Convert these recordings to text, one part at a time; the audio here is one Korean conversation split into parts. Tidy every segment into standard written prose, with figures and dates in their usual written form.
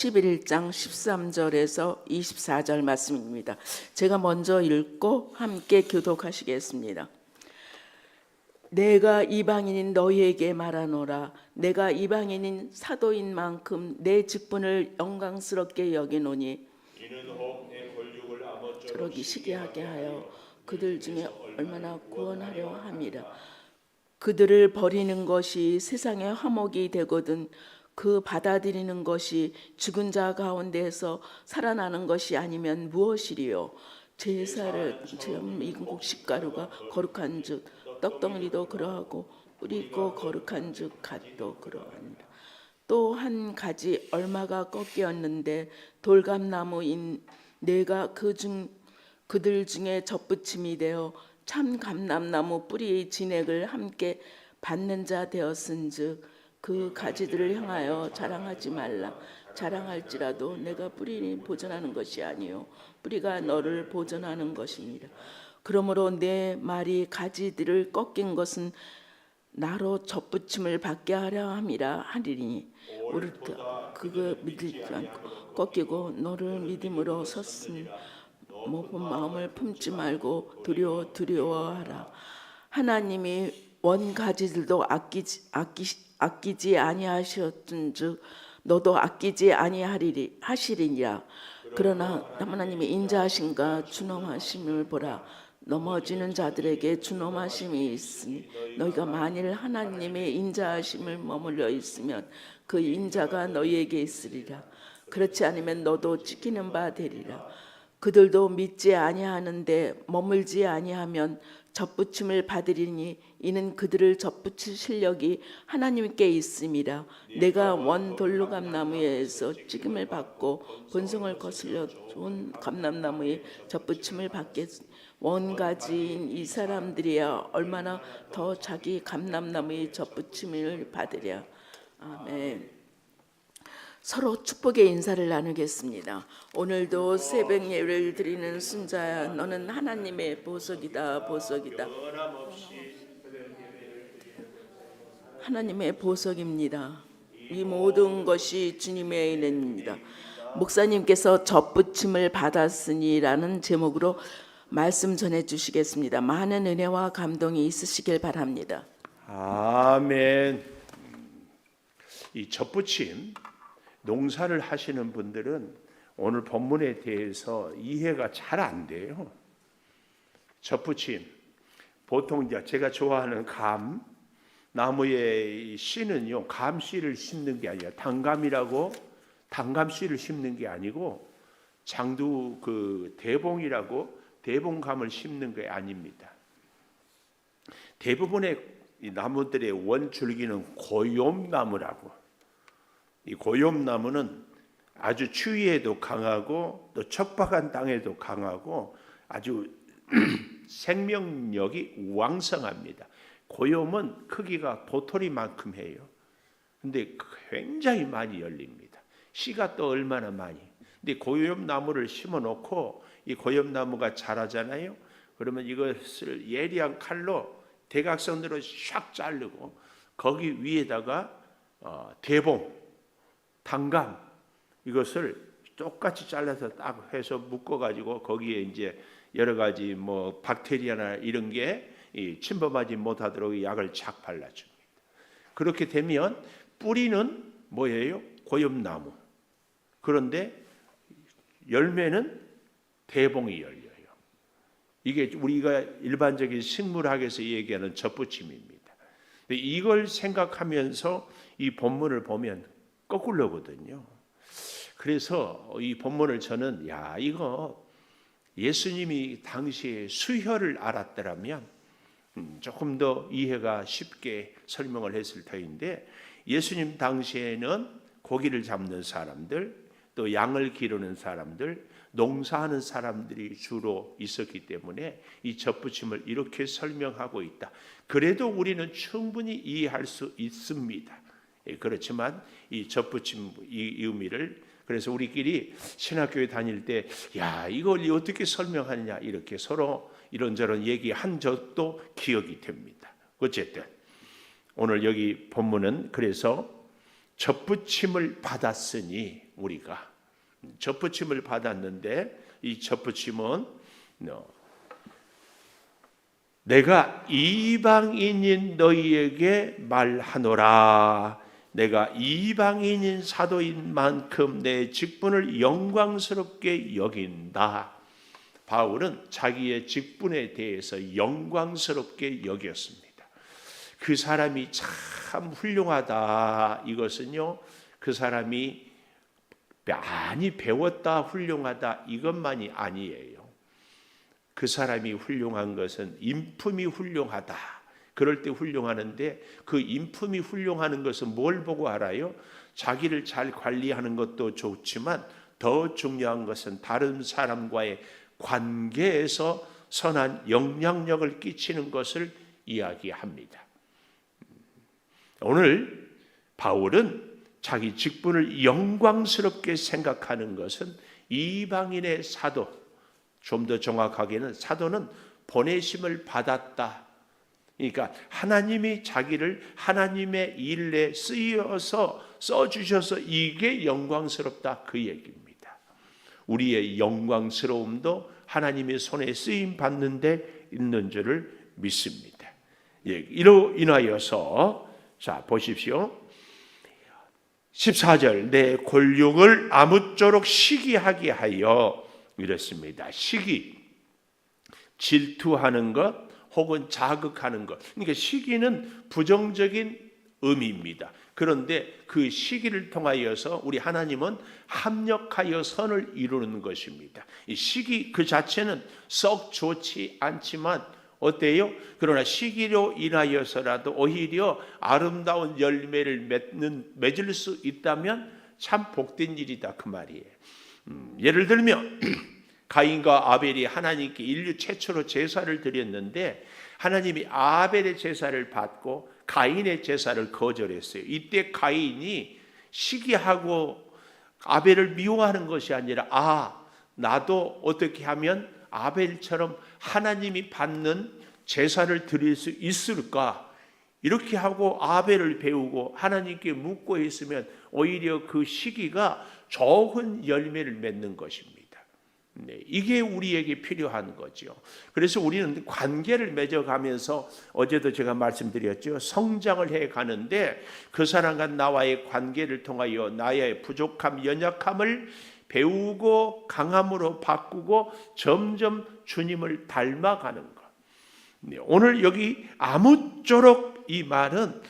11장 13절에서 24절 말씀입니다. 제가 먼저 읽고 함께 교독하시겠습니다. 내가 이방인인 너희에게 말하노라. 내가 이방인인 사도인 만큼 내 직분을 영광스럽게 여기노니 이는 혹 내 권력을 아무쪼록 저러기 시기하게 하여 그들 중에 얼마나 구원하려 함이라. 그들을 버리는 것이 세상의 화목이 되거든 그 받아들이는 것이 죽은 자 가운데에서 살아나는 것이 아니면 무엇이리요. 제사를 처음 익은 곡식가루가 거룩한즉 떡덩이도 그러하고 뿌리고 거룩한즉 갓도 그러하니라. 또 한 가지 얼마가 꺾였는데 돌감나무인 내가 그들 중에 젖붙임이 되어 참 감람나무 뿌리의 진액을 함께 받는 자 되었은즉 그 가지들을 향하여 자랑하지 말라. 자랑할지라도 내가 뿌리니 보존하는 것이 아니요 뿌리가 너를 보존하는 것이니라. 그러므로 내 말이 가지들을 꺾인 것은 나로 젖붙임을 받게 하려 함이라 하리니 오르다 그거 믿지 않고 꺾이고 너를 믿음으로 섰으니 모든 마음을 품지 말고 두려워하라. 하나님이 원 가지들도 아끼지 아니하셨은즉 너도 아끼지 아니하시리니라. 그러나 하나님의 인자하심과 준엄하심을 보라. 넘어지는 자들에게 준엄하심이 있으니 너희가 만일 하나님의 인자하심을 머물러 있으면 그 인자가 너희에게 있으리라. 그렇지 않으면 너도 찢기는 바 되리라. 그들도 믿지 아니하는데 머물지 아니하면 젖붙임을 받으리니 이는 그들을 젖붙일 실력이 하나님께 있음이라. 내가 원 돌로감나무에서 찌김을 받고 본성을 거슬려 좋은 감람나무의 젖붙임을 받겠으니 원가지인 이 사람들이야 얼마나 더 자기 감람나무의 젖붙임을 받으랴. 아멘. 서로 축복의 인사를 나누겠습니다. 오늘도 새벽 예배를 드리는 순자야, 너는 하나님의 보석이다. 보석이다. 하나님의 보석입니다. 이 모든 것이 주님의 은혜입니다. 목사님께서 젖붙임을 받았으니라는 제목으로 말씀 전해 주시겠습니다. 많은 은혜와 감동이 있으시길 바랍니다. 아멘. 이 젖붙임, 농사를 하시는 분들은 오늘 본문에 대해서 이해가 잘 안 돼요. 젖붙임, 보통 제가 좋아하는 감, 나무의 씨는요, 감씨를 심는 게 아니라 단감이라고 단감씨를 심는 게 아니고 장두 그 대봉이라고 대봉감을 심는 게 아닙니다. 대부분의 이 나무들의 원줄기는 고욤나무라고. 이 고욤나무는 아주 추위에도 강하고 또 척박한 땅에도 강하고 아주 생명력이 왕성합니다. 고욤은 크기가 도토리만큼 해요. 근데 굉장히 많이 열립니다. 씨가 또 얼마나 많이. 근데 고욤나무를 심어놓고 이 고욤나무가 자라잖아요. 그러면 이것을 예리한 칼로 대각선으로 샥 자르고 거기 위에다가 대봉, 단감 이것을 똑같이 잘라서 딱 해서 묶어가지고 거기에 이제 여러 가지 뭐 박테리아나 이런 게 침범하지 못하도록 약을 착 발라줍니다. 그렇게 되면 뿌리는 뭐예요? 고욤나무. 그런데 열매는 대봉이 열려요. 이게 우리가 일반적인 식물학에서 얘기하는 젖붙임입니다. 근데 이걸 생각하면서 이 본문을 보면 거꾸로거든요. 그래서 이 본문을 저는 이거 예수님이 당시에 수혈을 알았더라면 조금 더 이해가 쉽게 설명을 했을 터인데, 예수님 당시에는 고기를 잡는 사람들, 또 양을 기르는 사람들, 농사하는 사람들이 주로 있었기 때문에 이 젖붙임을 이렇게 설명하고 있다. 그래도 우리는 충분히 이해할 수 있습니다. 그렇지만 이 젖붙임 이 의미를, 그래서 우리끼리 신학교에 다닐 때 이걸 어떻게 설명하느냐 이렇게 서로 이런저런 얘기한 적도 기억이 됩니다. 어쨌든 오늘 여기 본문은 그래서 접붙임을 받았으니 우리가 접붙임을 받았는데 이 접붙임은 내가 이방인인 너희에게 말하노라. 내가 이방인인 사도인 만큼 내 직분을 영광스럽게 여긴다. 바울은 자기의 직분에 대해서 영광스럽게 여겼습니다. 그 사람이 참 훌륭하다. 이것은요, 그 사람이 많이 배웠다, 훌륭하다 이것만이 아니에요. 그 사람이 훌륭한 것은 인품이 훌륭하다. 그럴 때 훌륭하는데 그 인품이 훌륭하는 것은 뭘 보고 알아요? 자기를 잘 관리하는 것도 좋지만 더 중요한 것은 다른 사람과의 관계에서 선한 영향력을 끼치는 것을 이야기합니다. 오늘 바울은 자기 직분을 영광스럽게 생각하는 것은 이방인의 사도, 좀 더 정확하게는 사도는 보내심을 받았다. 그러니까 하나님이 자기를 하나님의 일에 써주셔서 이게 영광스럽다 그 얘기입니다. 우리의 영광스러움도 하나님의 손에 쓰임 받는 데 있는 줄을 믿습니다. 이로 인하여서 자 보십시오. 14절 내 골육을 아무쪼록 시기하게 하여 이랬습니다. 시기, 질투하는 것 혹은 자극하는 것. 그러니까 시기는 부정적인 의미입니다. 그런데 그 시기를 통하여서 우리 하나님은 합력하여 선을 이루는 것입니다. 이 시기 그 자체는 썩 좋지 않지만 어때요? 그러나 시기로 인하여서라도 오히려 아름다운 열매를 맺을 수 있다면 참 복된 일이다 그 말이에요. 예를 들면 가인과 아벨이 하나님께 인류 최초로 제사를 드렸는데 하나님이 아벨의 제사를 받고 가인의 제사를 거절했어요. 이때 가인이 시기하고 아벨을 미워하는 것이 아니라 나도 어떻게 하면 아벨처럼 하나님이 받는 제사를 드릴 수 있을까? 이렇게 하고 아벨을 배우고 하나님께 묻고 있으면 오히려 그 시기가 좋은 열매를 맺는 것입니다. 이게 우리에게 필요한 거죠. 그래서 우리는 관계를 맺어가면서 어제도 제가 말씀드렸죠. 성장을 해 가는데 그 사람과 나와의 관계를 통하여 나의 부족함, 연약함을 배우고 강함으로 바꾸고 점점 주님을 닮아가는 것. 오늘 여기 아무쪼록 이 말은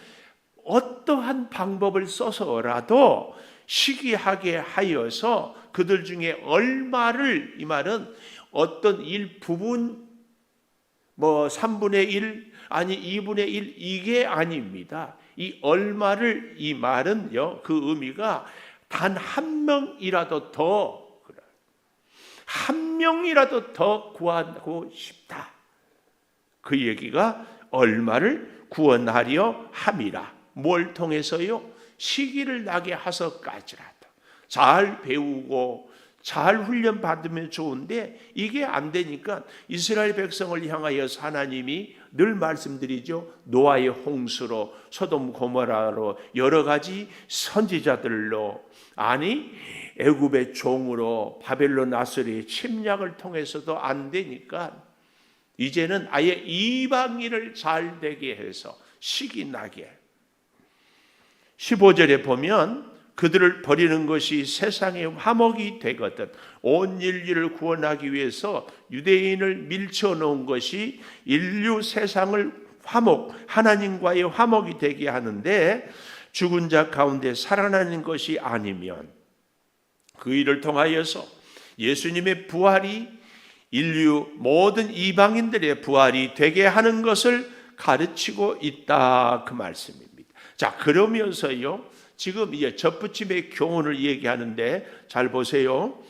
어떠한 방법을 써서라도 시기하게 하여서 그들 중에 얼마를, 이 말은 어떤 일부분 3분의 1 아니 2분의 1 이게 아닙니다. 이 얼마를, 이 말은요 그 의미가 단 한 명이라도 더, 한 명이라도 더 구하고 싶다. 그 얘기가 얼마를 구원하려 함이라. 뭘 통해서요? 시기를 나게 하서까지라도. 잘 배우고 잘 훈련 받으면 좋은데 이게 안 되니까 이스라엘 백성을 향하여서 하나님이 늘 말씀드리죠. 노아의 홍수로, 소돔 고모라로, 여러 가지 선지자들로, 아니 애굽의 종으로, 바벨론 아수르의 침략을 통해서도 안 되니까 이제는 아예 이방인을 잘 되게 해서 시기 나게. 15절에 보면 그들을 버리는 것이 세상의 화목이 되거든. 온 인류를 구원하기 위해서 유대인을 밀쳐놓은 것이 인류 세상을 화목, 하나님과의 화목이 되게 하는데 죽은 자 가운데 살아나는 것이 아니면 그 일을 통하여서 예수님의 부활이 인류 모든 이방인들의 부활이 되게 하는 것을 가르치고 있다 그 말씀입니다. 자, 그러면서요 지금 이제 접붙임의 교훈을 얘기하는데 잘 보세요.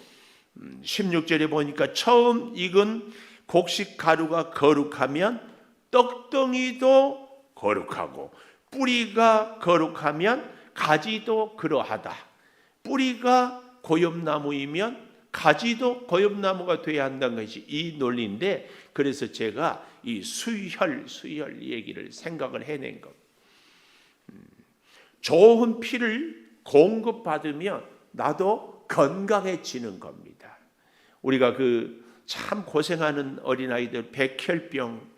16절에 보니까 처음 익은 곡식 가루가 거룩하면 떡덩이도 거룩하고 뿌리가 거룩하면 가지도 그러하다. 뿌리가 고엽나무이면 가지도 고엽나무가 돼야 한다는 것이 이 논리인데, 그래서 제가 이 수혈 얘기를 생각을 해낸 것. 좋은 피를 공급받으면 나도 건강해지는 겁니다. 우리가 참 고생하는 어린아이들 백혈병,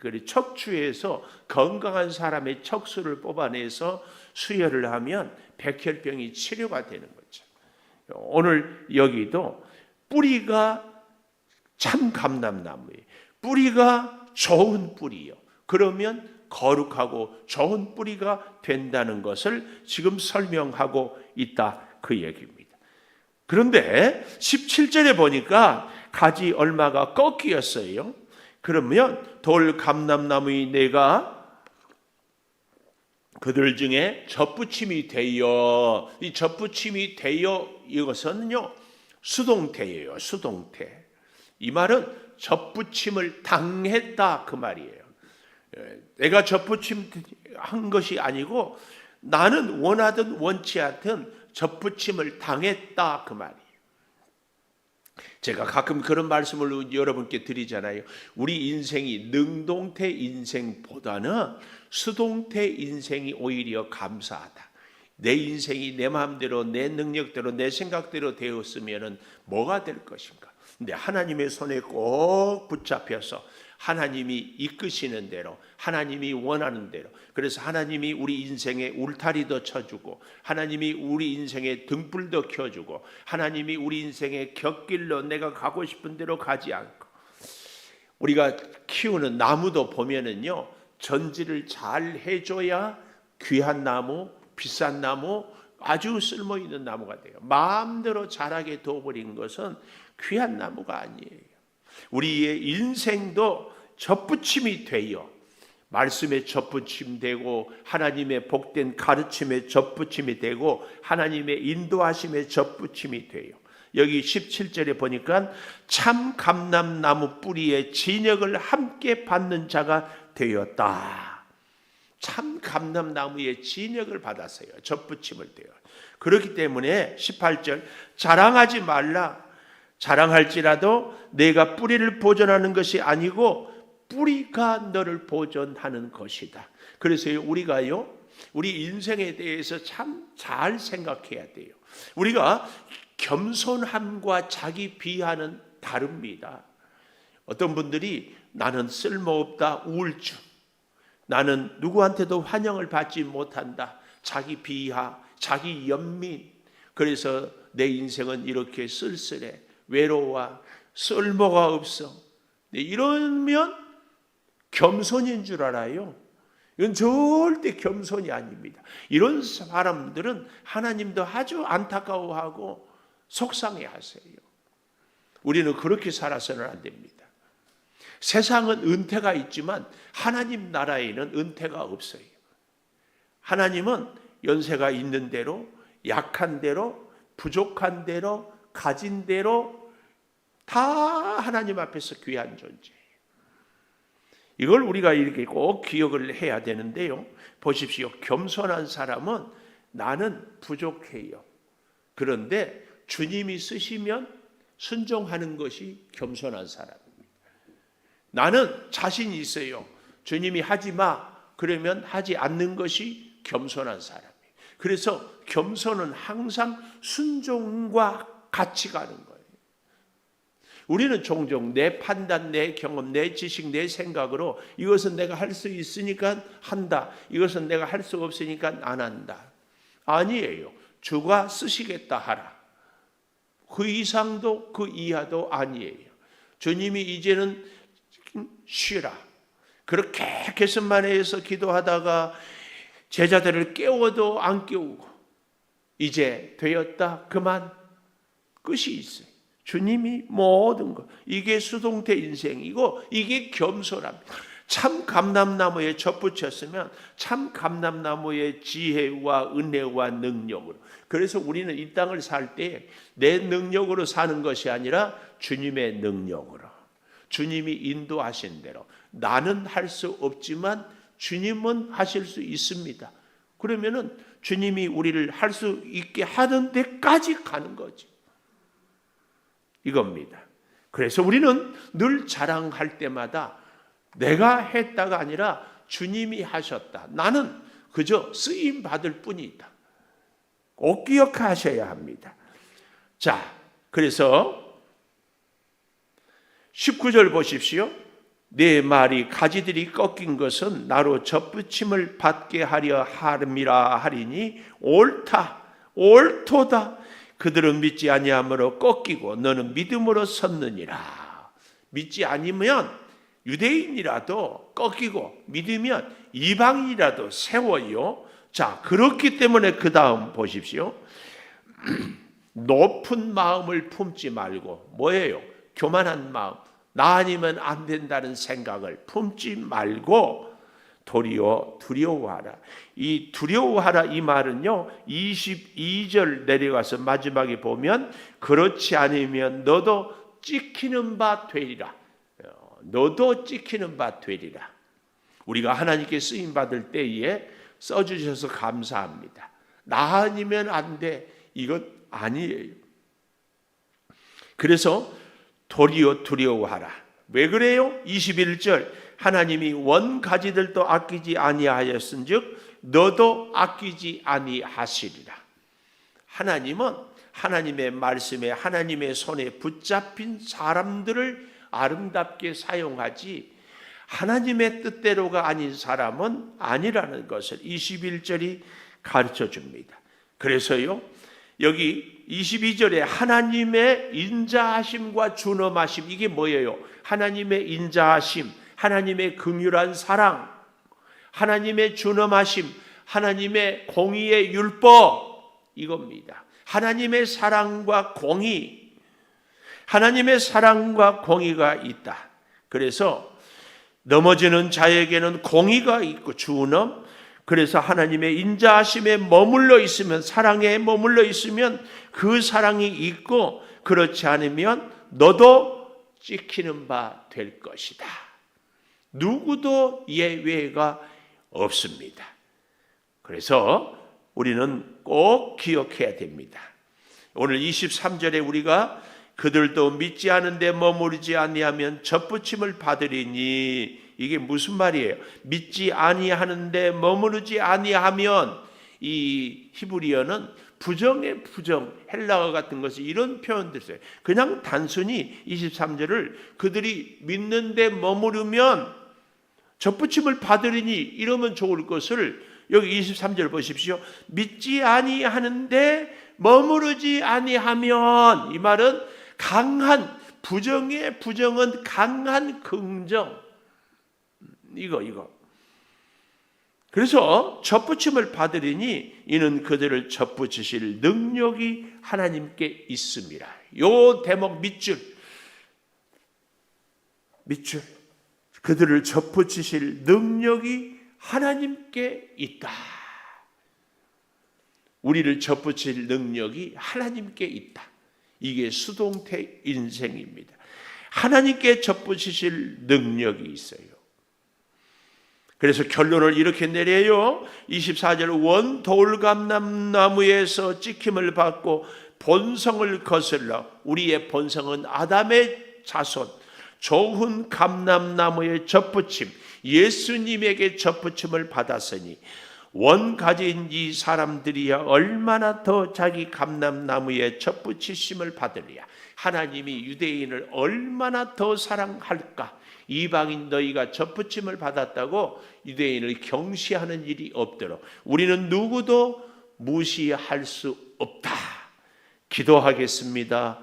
그리고 척추에서 건강한 사람의 척수를 뽑아내서 수혈을 하면 백혈병이 치료가 되는 거죠. 오늘 여기도 뿌리가 참 감람나무예요. 뿌리가 좋은 뿌리요. 그러면 거룩하고 좋은 뿌리가 된다는 것을 지금 설명하고 있다, 그 얘기입니다. 그런데 17절에 보니까 가지 얼마가 꺾이었어요. 그러면 돌 감람나무의 내가 그들 중에 젖붙임이 되어, 이 젖붙임이 되어, 이것은요 수동태예요. 수동태. 이 말은 젖붙임을 당했다, 그 말이에요. 내가 젖붙임 한 것이 아니고 나는 원하든 원치 않든 젖붙임을 당했다, 그 말이에요. 제가 가끔 그런 말씀을 여러분께 드리잖아요. 우리 인생이 능동태 인생보다는 수동태 인생이 오히려 감사하다. 내 인생이 내 마음대로, 내 능력대로, 내 생각대로 되었으면 뭐가 될 것인가? 근데 하나님의 손에 꼭 붙잡혀서 하나님이 이끄시는 대로, 하나님이 원하는 대로, 그래서 하나님이 우리 인생에 울타리도 쳐주고, 하나님이 우리 인생에 등불도 켜주고, 하나님이 우리 인생의 곁길로 내가 가고 싶은 대로 가지 않고, 우리가 키우는 나무도 보면은요 전지를 잘 해줘야 귀한 나무, 비싼 나무, 아주 쓸모있는 나무가 돼요. 마음대로 자라게 둬버린 것은 귀한 나무가 아니에요. 우리의 인생도 젖붙임이 되어 말씀에 젖붙임 되고, 하나님의 복된 가르침에 젖붙임이 되고, 하나님의 인도하심에 젖붙임이 돼요. 여기 17절에 보니까 참 감람나무 뿌리에 진역을 함께 받는 자가 되었다. 참 감람나무의 진역을 받았어요. 젖붙임을 돼요. 그렇기 때문에 18절 자랑하지 말라. 자랑할지라도 내가 뿌리를 보존하는 것이 아니고 뿌리가 너를 보존하는 것이다. 그래서 우리가요, 우리 인생에 대해서 참 잘 생각해야 돼요. 우리가 겸손함과 자기 비하는 다릅니다. 어떤 분들이 나는 쓸모없다, 우울증, 나는 누구한테도 환영을 받지 못한다, 자기 비하, 자기 연민, 그래서 내 인생은 이렇게 쓸쓸해, 외로워, 쓸모가 없어, 이러면 겸손인 줄 알아요. 이건 절대 겸손이 아닙니다. 이런 사람들은 하나님도 아주 안타까워하고 속상해하세요. 우리는 그렇게 살아서는 안 됩니다. 세상은 은퇴가 있지만 하나님 나라에는 은퇴가 없어요. 하나님은 연세가 있는 대로, 약한 대로, 부족한 대로, 가진 대로 다 하나님 앞에서 귀한 존재예요. 이걸 우리가 이렇게 꼭 기억을 해야 되는데요. 보십시오. 겸손한 사람은 나는 부족해요. 그런데 주님이 쓰시면 순종하는 것이 겸손한 사람입니다. 나는 자신이 있어요. 주님이 하지 마. 그러면 하지 않는 것이 겸손한 사람이에요. 그래서 겸손은 항상 순종과 같이 가는 거예요. 우리는 종종 내 판단, 내 경험, 내 지식, 내 생각으로 이것은 내가 할 수 있으니까 한다, 이것은 내가 할 수 없으니까 안 한다. 아니에요. 주가 쓰시겠다 하라. 그 이상도 그 이하도 아니에요. 주님이 이제는 쉬라. 그렇게 개선만회에서 기도하다가 제자들을 깨워도 안 깨우고 이제 되었다, 그만, 끝이 있어요. 주님이 모든 것, 이게 수동태 인생이고 이게 겸손합니다. 참 감람나무에 젖붙였으면 참 감람나무의 지혜와 은혜와 능력으로, 그래서 우리는 이 땅을 살 때 내 능력으로 사는 것이 아니라 주님의 능력으로, 주님이 인도하신 대로, 나는 할 수 없지만 주님은 하실 수 있습니다. 그러면은 주님이 우리를 할 수 있게 하는 데까지 가는 거지. 이겁니다. 그래서 우리는 늘 자랑할 때마다 내가 했다가 아니라 주님이 하셨다. 나는 그저 쓰임 받을 뿐이다. 꼭 기억하셔야 합니다. 자, 그래서 19절 보십시오. 내 말이 가지들이 꺾인 것은 나로 접붙임을 받게 하려 함이라 하리니 옳다, 옳도다. 그들은 믿지 아니함으로 꺾이고 너는 믿음으로 섰느니라. 믿지 아니면 유대인이라도 꺾이고 믿으면 이방인이라도 세워요. 자, 그렇기 때문에 그 다음 보십시오. 높은 마음을 품지 말고, 뭐예요? 교만한 마음, 나 아니면 안 된다는 생각을 품지 말고 도리어 두려워하라. 이 두려워하라 이 말은요, 22절 내려가서 마지막에 보면 그렇지 않으면 너도 찍히는 바 되리라. 너도 찍히는 바 되리라. 우리가 하나님께 쓰임 받을 때에 써주셔서 감사합니다. 나 아니면 안 돼. 이건 아니에요. 그래서 도리어 두려워하라. 왜 그래요? 21절 하나님이 원가지들도 아끼지 아니하였은즉 너도 아끼지 아니하시리라. 하나님은 하나님의 말씀에 하나님의 손에 붙잡힌 사람들을 아름답게 사용하지 하나님의 뜻대로가 아닌 사람은 아니라는 것을 21절이 가르쳐 줍니다. 그래서요, 여기 22절에 하나님의 인자하심과 준엄하심, 이게 뭐예요? 하나님의 인자하심, 하나님의 긍휼한 사랑, 하나님의 준엄하심, 하나님의 공의의 율법, 이겁니다. 하나님의 사랑과 공의, 하나님의 사랑과 공의가 있다. 그래서 넘어지는 자에게는 공의가 있고 준엄, 그래서 하나님의 인자하심에 머물러 있으면, 사랑에 머물러 있으면 그 사랑이 있고, 그렇지 않으면 너도 찍히는 바 될 것이다. 누구도 예외가 없습니다. 그래서 우리는 꼭 기억해야 됩니다. 오늘 23절에 우리가 그들도 믿지 않은데 머무르지 아니하면 접붙임을 받으리니, 이게 무슨 말이에요? 믿지 아니하는데 머무르지 아니하면, 이 히브리어는 부정의 부정, 헬라어 같은 것이 이런 표현들 써요. 그냥 단순히 23절을 그들이 믿는데 머무르면 접붙임을 받으리니 이러면 좋을 것을, 여기 23절 보십시오. 믿지 아니하는데 머무르지 아니하면, 이 말은 강한 부정의 부정은 강한 긍정, 이거. 그래서 접붙임을 받으리니 이는 그들을 접붙이실 능력이 하나님께 있습니다. 요 대목 밑줄, 그들을 접붙이실 능력이 하나님께 있다. 우리를 접붙일 능력이 하나님께 있다. 이게 수동태 인생입니다. 하나님께 접붙이실 능력이 있어요. 그래서 결론을 이렇게 내려요. 24절 원 돌감람나무에서 찍힘을 받고 본성을 거슬러, 우리의 본성은 아담의 자손, 좋은 감람나무의 접붙임, 예수님에게 접붙임을 받았으니 원 가진 이 사람들이야 얼마나 더 자기 감람나무에 접붙이심을 받으리야. 하나님이 유대인을 얼마나 더 사랑할까. 이방인 너희가 접붙임을 받았다고 유대인을 경시하는 일이 없도록 우리는 누구도 무시할 수 없다. 기도하겠습니다.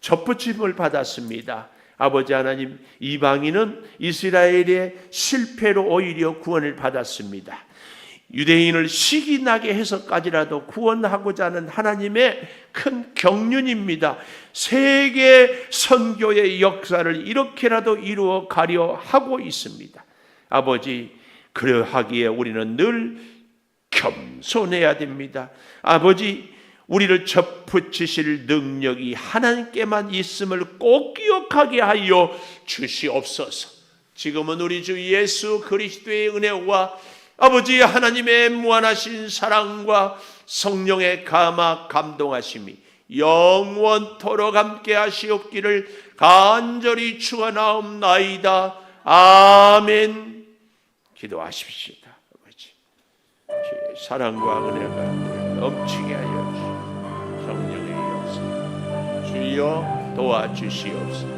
접붙임을 받았습니다. 아버지 하나님, 이방인은 이스라엘의 실패로 오히려 구원을 받았습니다. 유대인을 시기 나게 해서까지라도 구원하고자 하는 하나님의 큰 경륜입니다. 세계 선교의 역사를 이렇게라도 이루어 가려 하고 있습니다. 아버지, 그러하기에 우리는 늘 겸손해야 됩니다. 아버지, 우리를 접붙이실 능력이 하나님께만 있음을 꼭 기억하게 하여 주시옵소서. 지금은 우리 주 예수 그리스도의 은혜와 아버지 하나님의 무한하신 사랑과 성령의 감화 감동하심이 영원토록 함께 하시옵기를 간절히 축원하옵나이다. 아멘. 기도하십시다. 아버지, 주의 사랑과 은혜가 넘치게 하여 하여 도와주시옵소서.